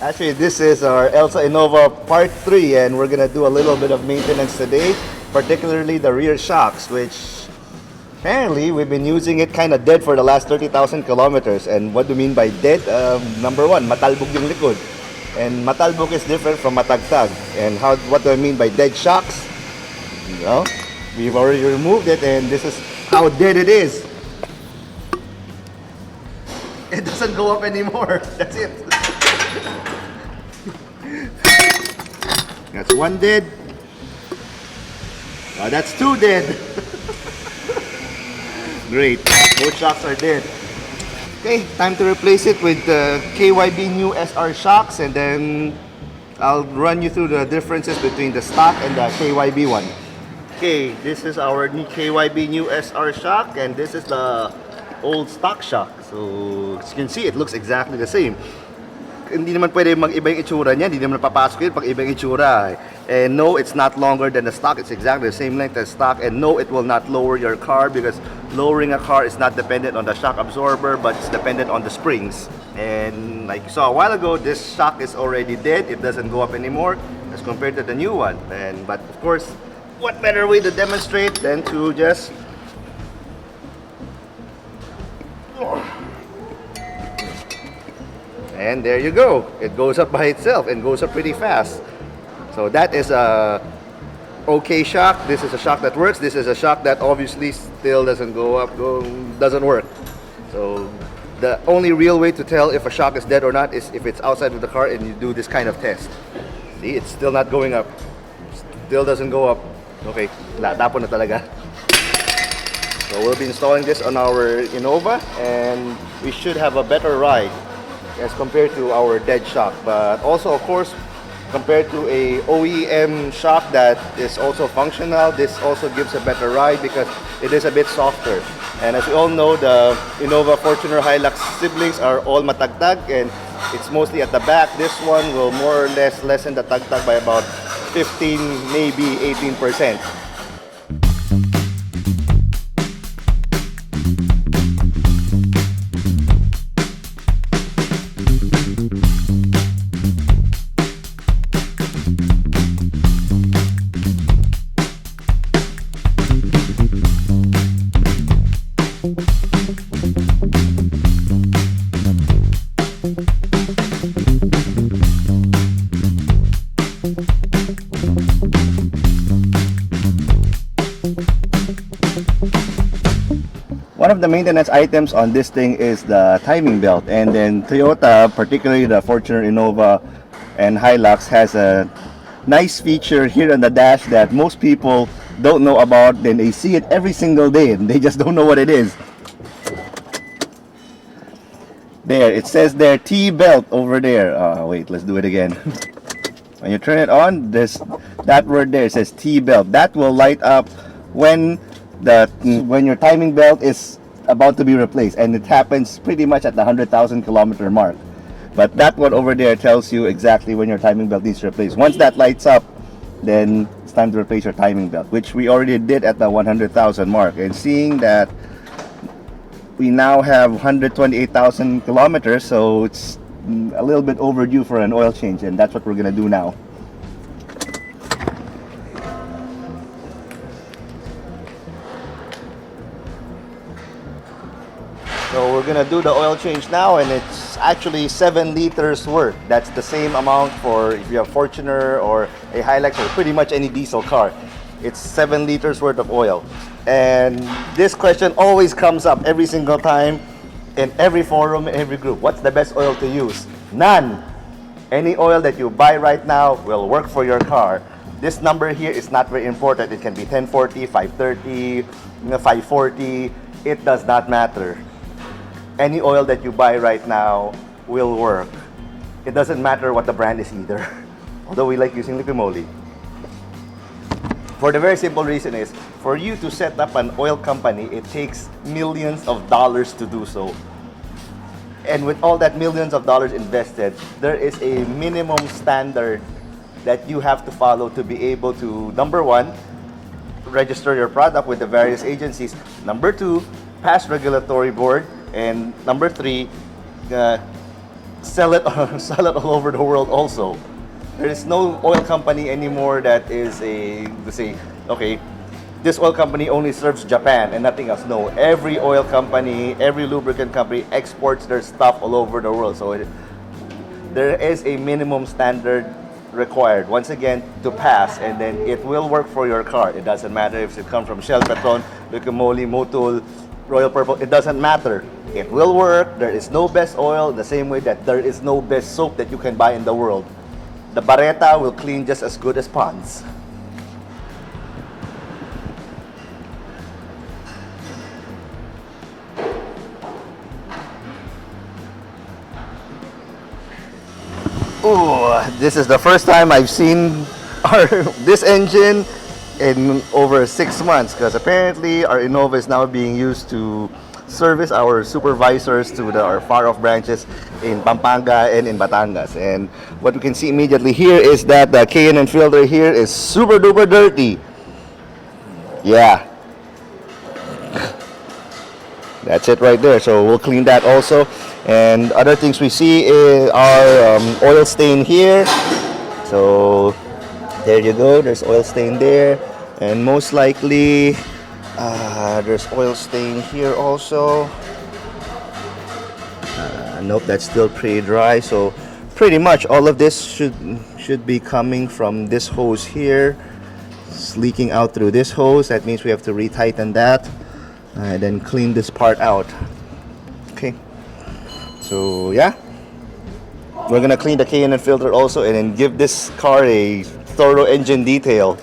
Actually, this is our Elsa Innova Part 3, and we're gonna do a little bit of maintenance today, particularly the rear shocks, which apparently we've been using it kind of dead for the last 30,000 kilometers. And what do you mean by dead? Number one, matalbog yung likod. And matalbog is different from matagtag. And what do I mean by dead shocks? Well, we've already removed it, and this is how dead it is. It doesn't go up anymore. That's it. That's one dead. That's two dead. Great. Both shocks are dead. Okay, time to replace it with the KYB new SR shocks, and then I'll run you through the differences between the stock and the KYB one. Okay, this is our new KYB new SR shock, and this is the old stock shock. So as you can see, it looks exactly the same. Hindi naman pwede mag-iba yung itsura niya, hindi naman papasok yun pag iba yung itsura. And no, it's not longer than the stock, it's exactly the same length as stock. And no, it will not lower your car, because lowering a car is not dependent on the shock absorber, but it's dependent on the springs. And like you saw a while ago, this shock is already dead, it doesn't go up anymore as compared to the new one. But of course, what better way to demonstrate than to just and there you go. It goes up by itself and goes up pretty fast. So that is a okay shock. This is a shock that works. This is a shock that obviously still doesn't go up, doesn't work. So the only real way to tell if a shock is dead or not is if it's outside of the car and you do this kind of test. See, it's still not going up. Still doesn't go up. Okay, tapon na talaga. So we'll be installing this on our Innova, and we should have a better ride as compared to our dead shock. But also, of course, compared to a OEM shock that is also functional, this also gives a better ride because it is a bit softer. And as we all know, the Innova, Fortuner, Hilux siblings are all matagtag, and it's mostly at the back. This one will more or less lessen the tagtag by about 15, maybe 18%. One of the maintenance items on this thing is the timing belt, and then Toyota, particularly the Fortuner, Innova, and Hilux, has a nice feature here on the dash that most people don't know about. Then they see it every single day and they just don't know what it is. There, it says there T belt over there. Wait, let's do it again. When you turn it on, that word there says T belt. That will light up when your timing belt is about to be replaced, and it happens pretty much at the 100,000 kilometer mark. But that one over there tells you exactly when your timing belt needs replaced. Once that lights up, then it's time to replace your timing belt, which we already did at the 100,000 mark. And seeing that we now have 128,000 kilometers, so it's a little bit overdue for an oil change, and that's what we're gonna do now. So we're gonna do the oil change now, and it's actually 7 liters worth. That's the same amount for if you have Fortuner or a Hilux or pretty much any diesel car. It's 7 liters worth of oil. And this question always comes up every single time in every forum, every group. What's the best oil to use? None. Any oil that you buy right now will work for your car. This number here is not very important. It can be 1040, 530, 540. It does not matter. Any oil that you buy right now will work. It doesn't matter what the brand is either. Although we like using Liquimmoly. For the very simple reason is, for you to set up an oil company, it takes millions of dollars to do so. And with all that millions of dollars invested, there is a minimum standard that you have to follow to be able to, number one, register your product with the various agencies. Number two, pass regulatory board. And number three, sell it sell it all over the world also. There is no oil company anymore that is to say, okay, this oil company only serves Japan and nothing else. No, every oil company, every lubricant company exports their stuff all over the world. So there is a minimum standard required, once again, to pass, and then it will work for your car. It doesn't matter if it comes from Shell, Petron, Liquimmoly, Motul, Royal Purple, it doesn't matter. It will work. There is no best oil, the same way that there is no best soap that you can buy in the world. The Barretta will clean just as good as Pond's. Ooh, this is the first time I've seen this engine in over 6 months, because apparently our Innova is now being used to service our supervisors to our far-off branches in Pampanga and in Batangas. And what we can see immediately here is that the K&N filter here is super duper dirty. Yeah. That's it right there. So we'll clean that also. And other things we see are oil stain here. So there you go. There's oil stain there. And most likely there's oil stain here also. Nope, that's still pretty dry. So pretty much all of this should be coming from this hose here. It's leaking out through this hose. That means we have to retighten that and then clean this part out. Okay. So yeah, we're gonna clean the K&N filter also, and then give this car a thorough engine detail.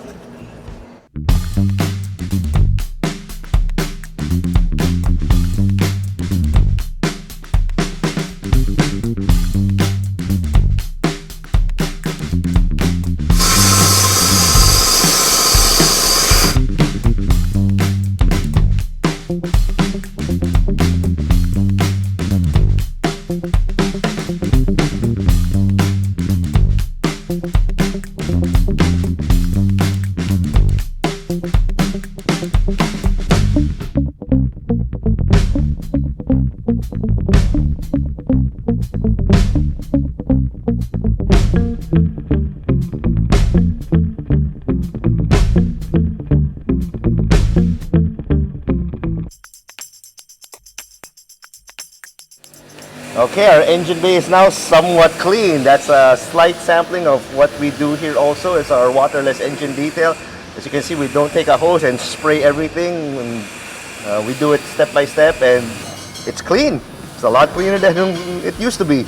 Okay, our engine bay is now somewhat clean. That's a slight sampling of what we do here also. It's our waterless engine detail. As you can see, we don't take a hose and spray everything. We do it step by step, and it's clean. It's a lot cleaner than it used to be.